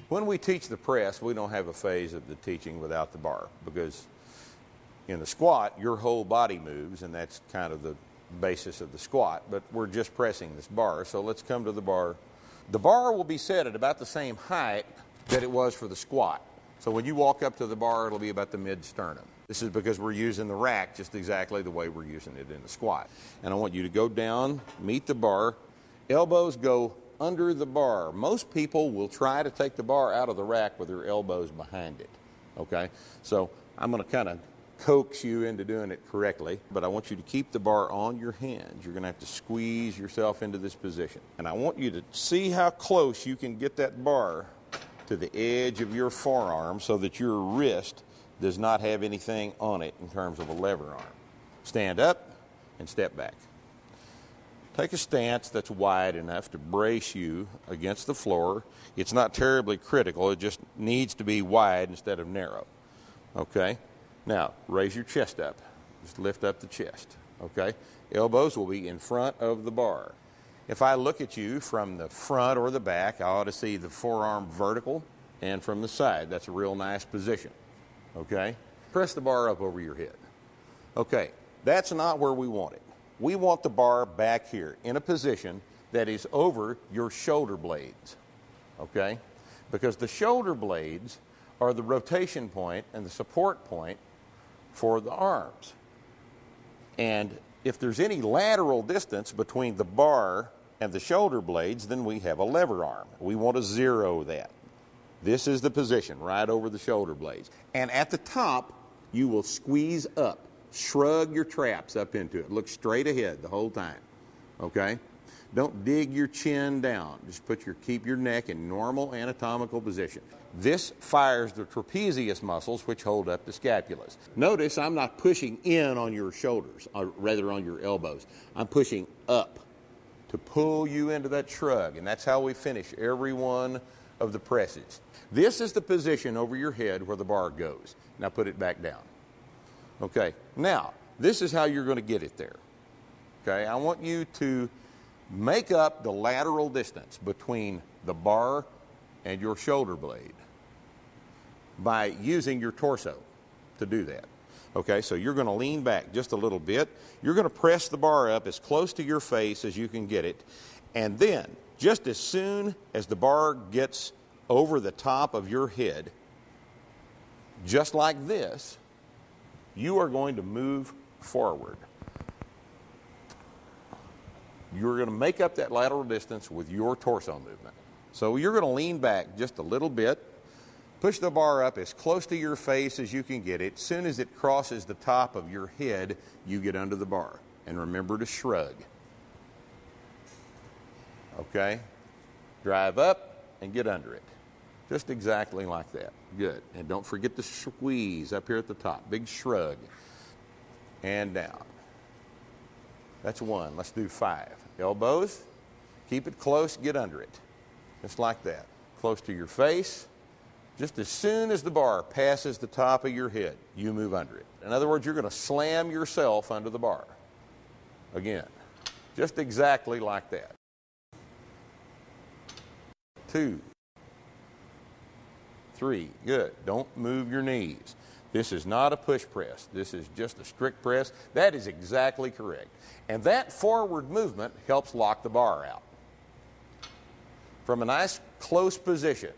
When we teach the press, we don't have a phase of the teaching without the bar, because in the squat, your whole body moves, and that's kind of the basis of the squat, but we're just pressing this bar. So let's come to the bar. The bar will be set at about the same height that it was for the squat. So when you walk up to the bar, it'll be about the mid-sternum. This is because we're using the rack just exactly the way we're using it in the squat. And I want you to go down, meet the bar, elbows go under the bar. Most people will try to take the bar out of the rack with their elbows behind it, okay? So I'm going to kind of coax you into doing it correctly, but I want you to keep the bar on your hands. You're going to have to squeeze yourself into this position. And I want you to see how close you can get that bar to the edge of your forearm so that your wrist does not have anything on it in terms of a lever arm. Stand up and step back. Take a stance that's wide enough to brace you against the floor. It's not terribly critical. It just needs to be wide instead of narrow. Okay? Now, raise your chest up. Just lift up the chest. Okay? Elbows will be in front of the bar. If I look at you from the front or the back, I ought to see the forearm vertical, and from the side. That's a real nice position. Okay? Press the bar up over your head. Okay, that's not where we want it. We want the bar back here in a position that is over your shoulder blades. Okay? Because the shoulder blades are the rotation point and the support point for the arms. And if there's any lateral distance between the bar and the shoulder blades, then we have a lever arm. We want to zero that. This is the position right over the shoulder blades. And at the top, you will squeeze up. Shrug your traps up into it. Look straight ahead the whole time. Okay? Don't dig your chin down. Just keep your neck in normal anatomical position. This fires the trapezius muscles, which hold up the scapulas. Notice I'm not pushing in on your shoulders, or rather on your elbows. I'm pushing up to pull you into that shrug, and that's how we finish every one of the presses. This is the position over your head where the bar goes. Now put it back down. Okay, now this is how you're going to get it there. Okay, I want you to make up the lateral distance between the bar and your shoulder blade by using your torso to do that. Okay, so you're going to lean back just a little bit. You're going to press the bar up as close to your face as you can get it. And then, just as soon as the bar gets over the top of your head, just like this, you are going to move forward. You're going to make up that lateral distance with your torso movement. So you're going to lean back just a little bit, push the bar up as close to your face as you can get it. As soon as it crosses the top of your head, you get under the bar. And remember to shrug. Okay? Drive up and get under it. Just exactly like that. Good. And don't forget to squeeze up here at the top. Big shrug. And down. That's one. Let's do 5. Elbows. Keep it close. Get under it. Just like that. Close to your face. Just as soon as the bar passes the top of your head, you move under it. In other words, you're going to slam yourself under the bar. Again. Just exactly like that. 2. 3. Good. Don't move your knees. This is not a push press. This is just a strict press. That is exactly correct. And that forward movement helps lock the bar out. From a nice close position,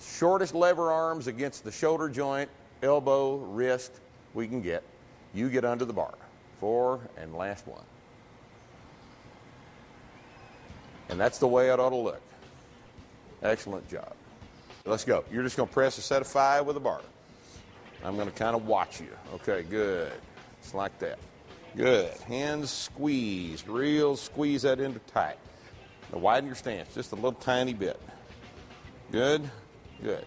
shortest lever arms against the shoulder joint, elbow, wrist we can get, you get under the bar. 4, and last one. And that's the way it ought to look. Excellent job. Let's go. You're just going to press a set of 5 with a bar. I'm going to kind of watch you. Okay, good. It's like that. Good. Hands squeezed. Real squeeze that into tight. Now widen your stance just a little tiny bit. Good. Good.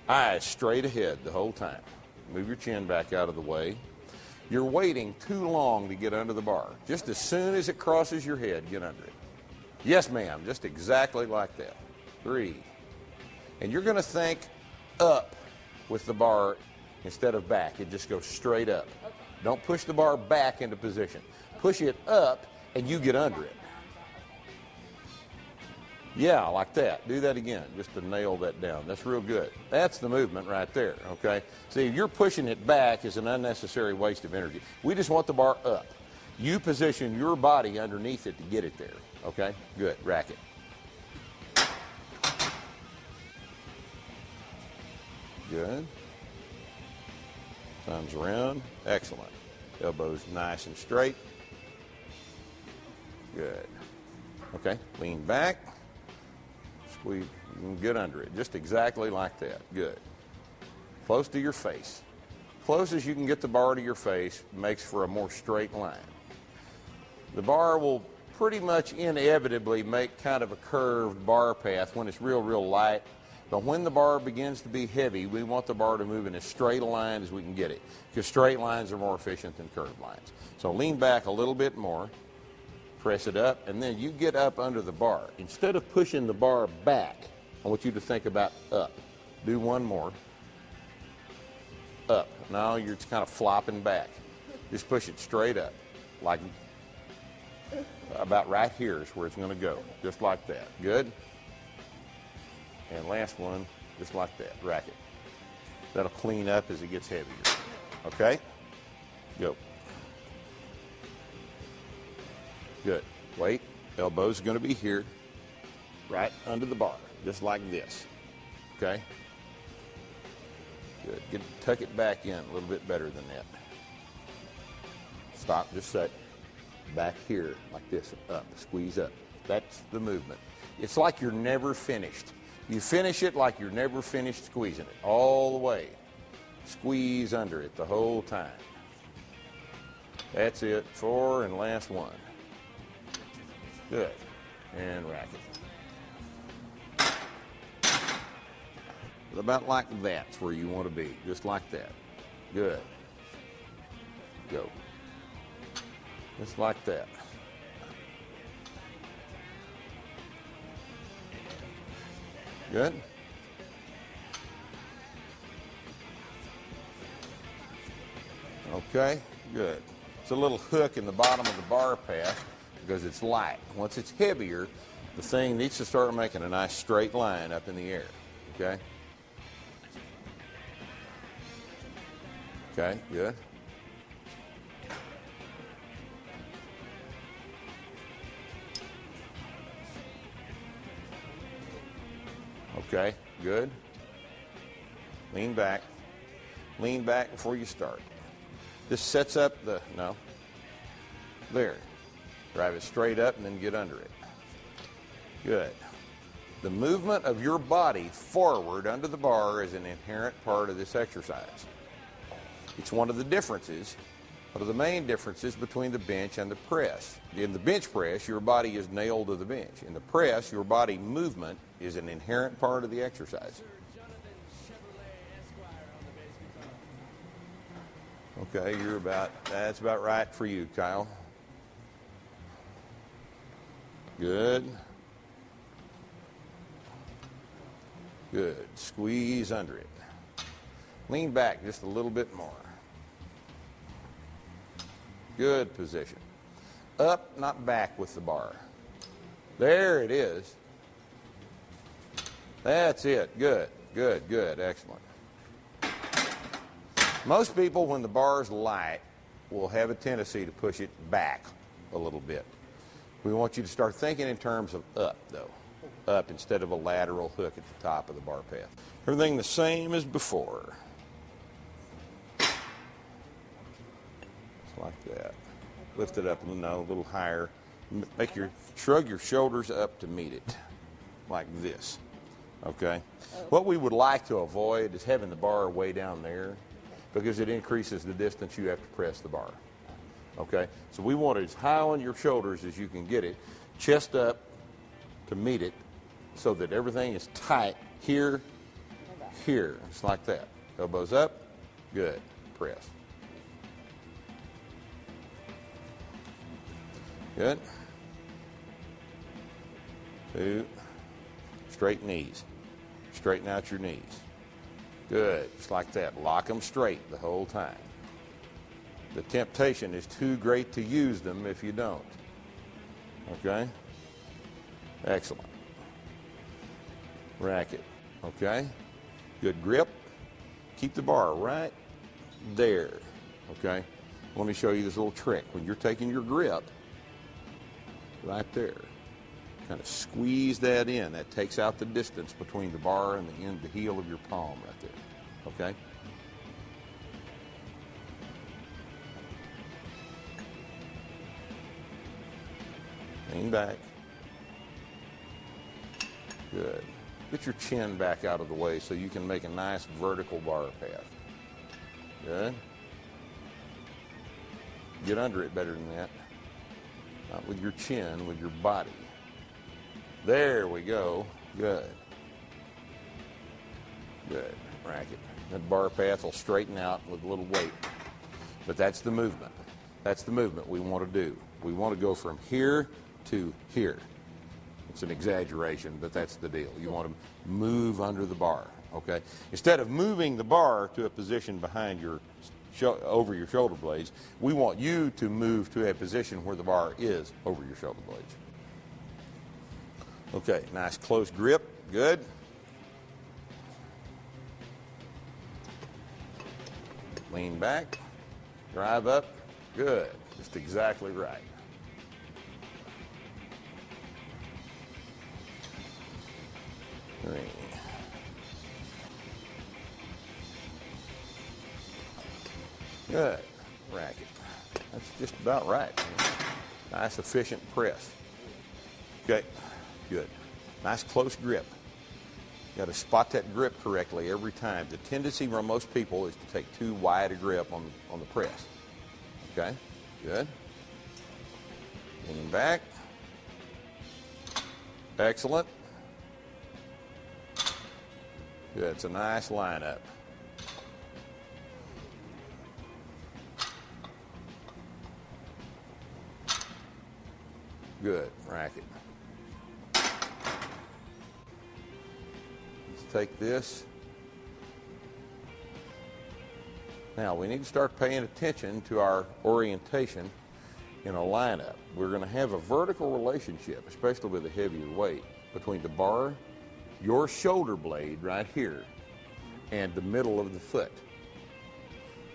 Eyes straight ahead the whole time. Move your chin back out of the way. You're waiting too long to get under the bar. Just as soon as it crosses your head, get under it. Yes, ma'am. Just exactly like that. 3. And you're going to think up with the bar instead of back. It just goes straight up. Okay. Don't push the bar back into position. Push it up and you get under it. Yeah, like that. Do that again, just to nail that down. That's real good. That's the movement right there, okay? See, you're pushing it back is an unnecessary waste of energy. We just want the bar up. You position your body underneath it to get it there, okay? Good. Rack it. Good. Thumbs around. Excellent. Elbows nice and straight. Good. Okay, lean back. Squeeze, get under it, just exactly like that. Good. Close to your face. Close as you can get the bar to your face makes for a more straight line. The bar will pretty much inevitably make kind of a curved bar path when it's real light. But when the bar begins to be heavy, we want the bar to move in as straight a line as we can get it, because straight lines are more efficient than curved lines. So lean back a little bit more, press it up, and then you get up under the bar. Instead of pushing the bar back, I want you to think about up. Do one more. Up. Now you're just kind of flopping back. Just push it straight up, like about right here is where it's going to go, just like that. Good? And last one, just like that. Rack it. That'll clean up as it gets heavier. Okay? Go. Good. Wait. Elbow's going to be here, right under the bar, just like this. Okay? Good. Tuck it back in a little bit better than that. Stop. Just set back here like this. Up. Squeeze up. That's the movement. It's like you're never finished. You finish it like you're never finished squeezing it, all the way. Squeeze under it the whole time. That's it. 4 and last one. Good. And rack it. About like that's where you want to be, just like that. Good. Go. Just like that. Good. Okay, good. It's a little hook in the bottom of the bar path because it's light. Once it's heavier, the thing needs to start making a nice straight line up in the air. Okay? Okay, good. Okay, good. Lean back. Lean back before you start. This sets up the, no. There. Drive it straight up and then get under it. Good. The movement of your body forward under the bar is an inherent part of this exercise. It's one of the differences, one of the main differences between the bench and the press. In the bench press, your body is nailed to the bench. In the press, your body movement is an inherent part of the exercise. Okay, that's about right for you, Kyle. Good. Good. Squeeze under it. Lean back just a little bit more. Good position. Up, not back with the bar. There it is. That's it. Good, good, good. Excellent. Most people, when the bar's light, will have a tendency to push it back a little bit. We want you to start thinking in terms of up, though. Up instead of a lateral hook at the top of the bar path. Everything the same as before. Just like that. Lift it up a little higher. Shrug your shoulders up to meet it, like this. Okay? What we would like to avoid is having the bar way down there, because it increases the distance you have to press the bar. Okay? So we want it as high on your shoulders as you can get it, chest up to meet it, so that everything is tight here, here. It's like that. Elbows up. Good. Press. Good. 2. Straight knees. Straighten out your knees. Good. Just like that. Lock them straight the whole time. The temptation is too great to use them if you don't. Okay? Excellent. rack it. Okay? Good grip. Keep the bar right there. Okay? Let me show you this little trick. When you're taking your grip, right there, kind of squeeze that in. That takes out the distance between the bar and the heel of your palm right there. Okay? Lean back. Good. Get your chin back out of the way so you can make a nice vertical bar path. Good. Get under it better than that. Not with your chin, with your body. There we go. Good. Good. Rack it. That bar path will straighten out with a little weight. But that's the movement. That's the movement we want to do. We want to go from here to here. It's an exaggeration, but that's the deal. You want to move under the bar, okay? Instead of moving the bar to a position behind your over your shoulder blades, we want you to move to a position where the bar is over your shoulder blades. Okay, nice close grip. Good. Lean back. Drive up. Good. Just exactly right. Three. Good. Rack it. That's just about right. Nice, efficient press. Okay. Good. Nice close grip. You got to spot that grip correctly every time. The tendency for most people is to take too wide a grip on the press. Okay. Good. Lean back. Excellent. Good. It's a nice lineup. Good. Rack it. Let's take this. Now, we need to start paying attention to our orientation in a lineup. We're going to have a vertical relationship, especially with a heavier weight, between the bar, your shoulder blade right here, and the middle of the foot,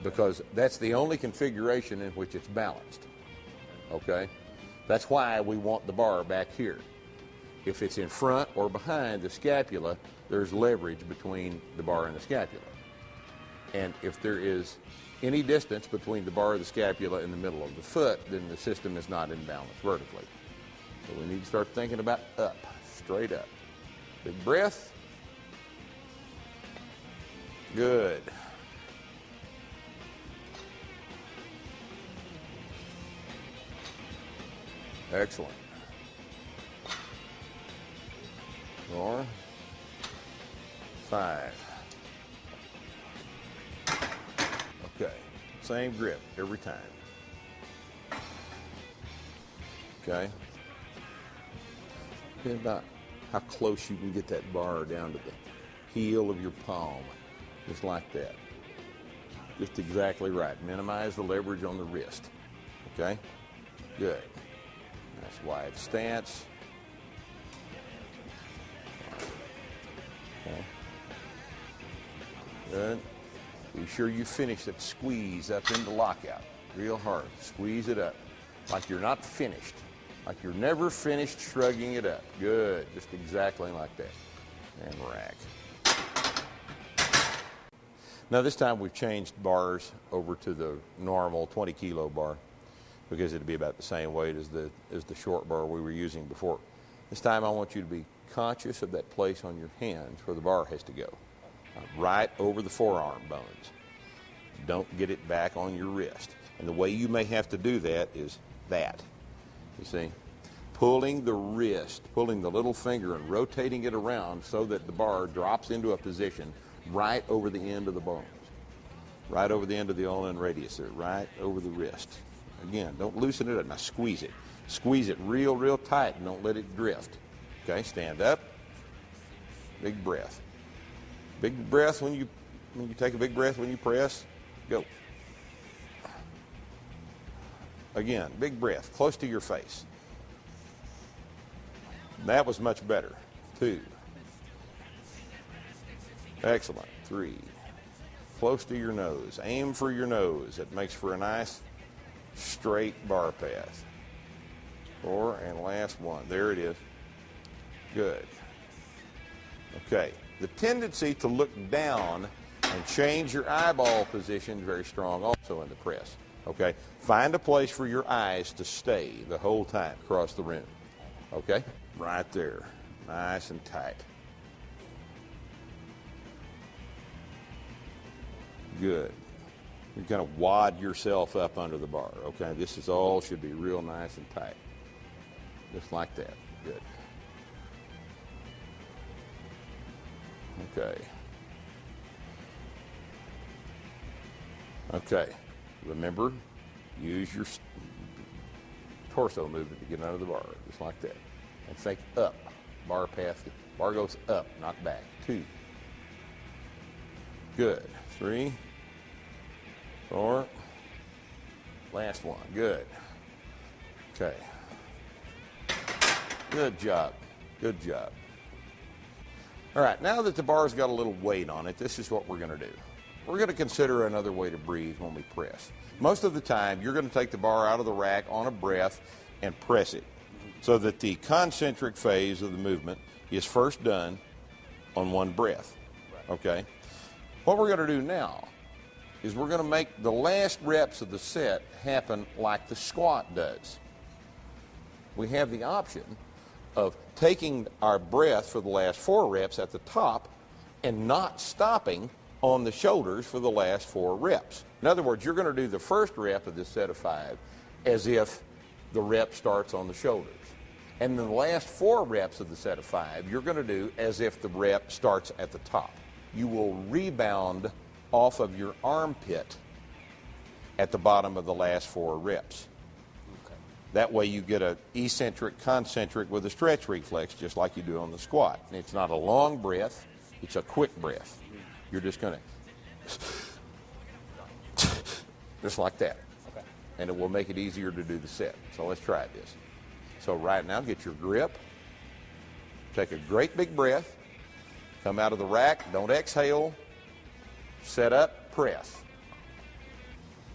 because that's the only configuration in which it's balanced. Okay? That's why we want the bar back here. If it's in front or behind the scapula, there's leverage between the bar and the scapula. And if there is any distance between the bar of the scapula and the middle of the foot, then the system is not in balance vertically. So we need to start thinking about up, straight up. Big breath. Good. Excellent. 4, 5. Okay. Same grip every time. Okay. Think about how close you can get that bar down to the heel of your palm. Just like that. Just exactly right. Minimize the leverage on the wrist. Okay? Good. Nice wide stance. Okay. Good. Be sure you finish that squeeze up into lockout. Real hard. Squeeze it up. Like you're not finished. Like you're never finished shrugging it up. Good. Just exactly like that. And rack. Now this time we've changed bars over to the normal 20 kilo bar because it'd be about the same weight as the short bar we were using before. This time I want you to be conscious of that place on your hands where the bar has to go. Right over the forearm bones. Don't get it back on your wrist. And the way you may have to do that is that. You see? Pulling the wrist, pulling the little finger and rotating it around so that the bar drops into a position right over the end of the bones. Right over the end of the ulnar radius there, right over the wrist. Again, don't loosen it up. Now squeeze it. Squeeze it real, real tight and don't let it drift. Okay, stand up. Big breath. Big breath when you take a big breath when you press. Go. Again, big breath, close to your face. That was much better. 2, Excellent. 3. Close to your nose. Aim for your nose. It makes for a nice straight bar path. 4, and last one. There it is. Good. Okay. The tendency to look down and change your eyeball position is very strong also in the press. Okay? Find a place for your eyes to stay the whole time across the room. Okay? Right there. Nice and tight. Good. You kind of wad yourself up under the bar. Okay? This is all should be real nice and tight. Just like that. Good. Okay. Okay. Remember, use your torso movement to get under the bar, just like that. And think up. Bar path. Bar goes up, not back. 2. Good. 3. 4. Last one. Good. Okay. Good job. Good job. All right, now that the bar's got a little weight on it, this is what we're going to do. We're going to consider another way to breathe when we press. Most of the time, you're going to take the bar out of the rack on a breath and press it so that the concentric phase of the movement is first done on one breath. Okay? What we're going to do now is we're going to make the last reps of the set happen like the squat does. We have the option of taking our breath for the last 4 reps at the top and not stopping on the shoulders for the last 4 reps. In other words, you're going to do the first rep of this set of 5 as if the rep starts on the shoulders. And then the last 4 reps of the set of 5, you're going to do as if the rep starts at the top. You will rebound off of your armpit at the bottom of the last 4 reps. That way you get an eccentric, concentric with a stretch reflex, just like you do on the squat. And it's not a long breath, it's a quick breath. You're just going to, just like that. Okay. And it will make it easier to do the set. So let's try this. So right now, get your grip. Take a great big breath. Come out of the rack. Don't exhale. Set up, press.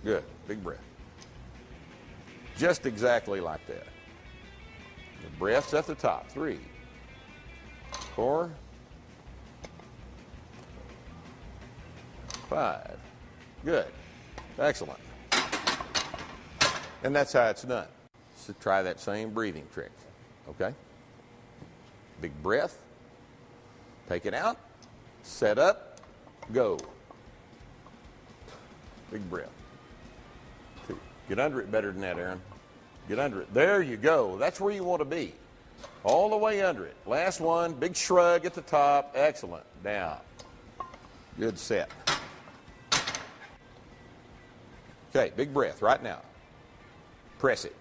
Good. Big breath. Just exactly like that. The breath's at the top. 3, 4, 5. Good. Excellent. And that's how it's done. So try that same breathing trick. Okay? Big breath. Take it out. Set up. Go. Big breath. 2. Get under it better than that, Aaron. Get under it. There you go. That's where you want to be. All the way under it. Last one. Big shrug at the top. Excellent. Down. Good set. Okay, big breath right now. Press it.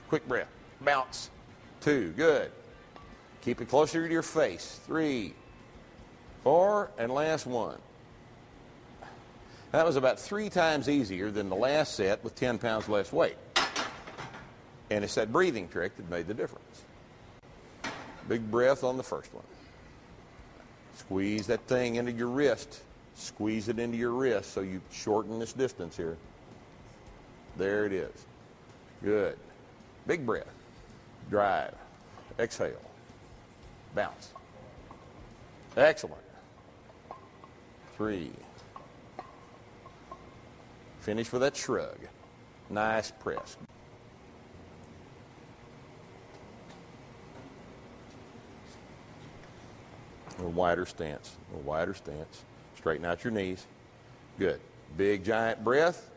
Quick breath. Bounce. 2. Good. Keep it closer to your face. 3, 4, and last one. That was about 3 times easier than the last set with 10 pounds less weight. And it's that breathing trick that made the difference. Big breath on the first one. Squeeze that thing into your wrist. Squeeze it into your wrist so you shorten this distance here. There it is. Good. Big breath. Drive. Exhale. Bounce. Excellent. 3. Finish with that shrug. Nice press. A little wider stance. A little wider stance. Straighten out your knees. Good. Big giant breath.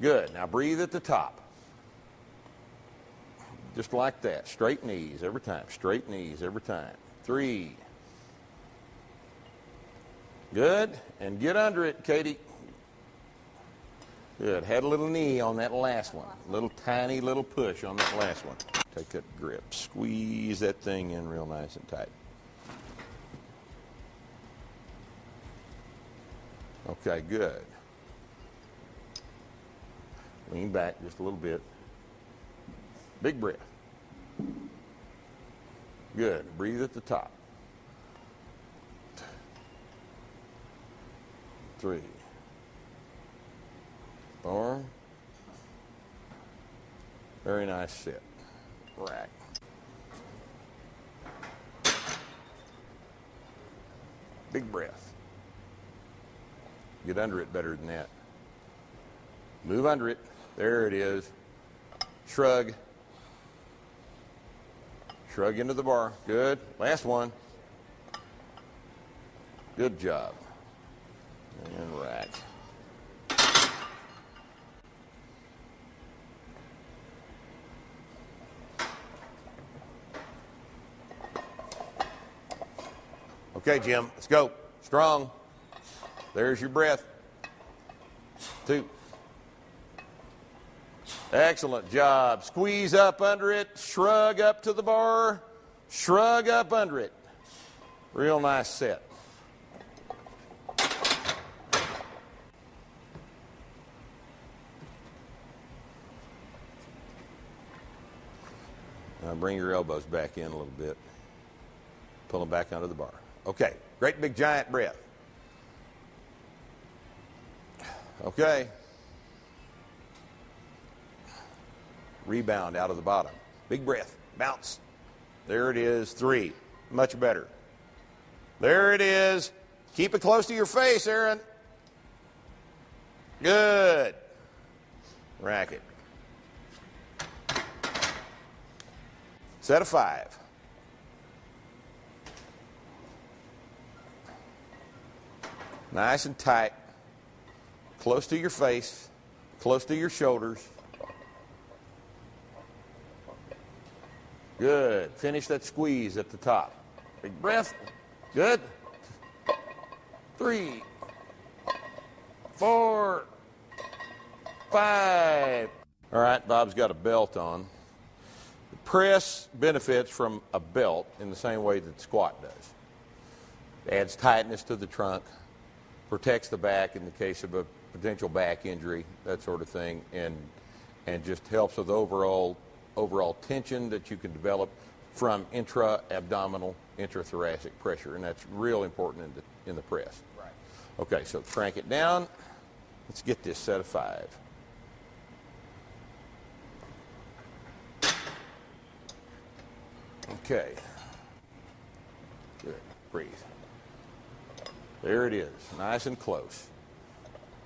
Good. Now breathe at the top. Just like that. Straight knees every time. Straight knees every time. 3. Good. And get under it, Katie. Good. Had a little knee on that last one. Little tiny little push on that last one. Take that grip. Squeeze that thing in real nice and tight. Okay, good. Lean back just a little bit. Big breath. Good. Breathe at the top. 3. Bar. Very nice sit. Rack. Big breath. Get under it better than that. Move under it. There it is. Shrug. Shrug into the bar. Good. Last one. Good job. And rack. Okay, Jim, let's go. Strong. There's your breath. 2. Excellent job. Squeeze up under it. Shrug up to the bar. Shrug up under it. Real nice set. Now bring your elbows back in a little bit. Pull them back under the bar. Okay, great big giant breath. Okay. Rebound out of the bottom. Big breath. Bounce. There it is. 3. Much better. There it is. Keep it close to your face, Aaron. Good. Rack it. Set of 5. Nice and tight. Close to your face. Close to your shoulders. Good. Finish that squeeze at the top. Big breath. Good. 3, 4, 5. All right, Bob's got a belt on. The press benefits from a belt in the same way that the squat does. It adds tightness to the trunk, protects the back in the case of a potential back injury, that sort of thing, and just helps with overall tension that you can develop from intra-abdominal, intrathoracic pressure, and that's real important in the press. Right. Okay, so crank it down. Let's get this set of 5. Okay. Good. Breathe. There it is. Nice and close.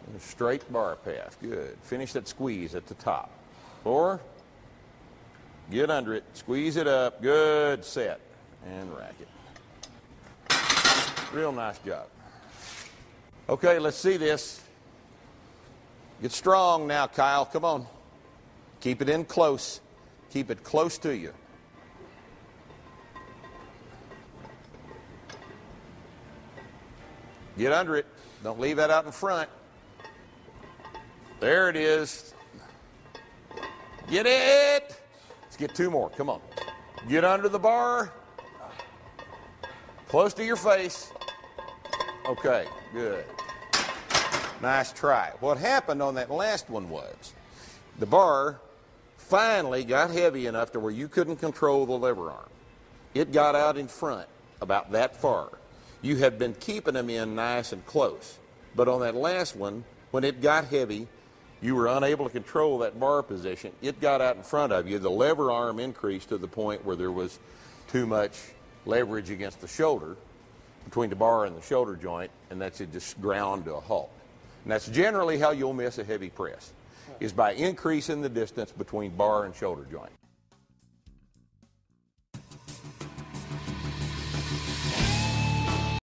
And a straight bar path. Good. Finish that squeeze at the top. 4. Get under it. Squeeze it up. Good. Set. And rack it. Real nice job. Okay, let's see this. Get strong now, Kyle. Come on. Keep it in close. Keep it close to you. Get under it. Don't leave that out in front. There it is. Get it. Let's get 2 more. Come on. Get under the bar. Close to your face. Okay, good. Nice try. What happened on that last one was the bar finally got heavy enough to where you couldn't control the lever arm. It got out in front about that far. You had been keeping them in nice and close. But on that last one, when it got heavy, you were unable to control that bar position. It got out in front of you. The lever arm increased to the point where there was too much leverage against the shoulder, between the bar and the shoulder joint, and that's it just ground to a halt. And that's generally how you'll miss a heavy press, is by increasing the distance between bar and shoulder joint.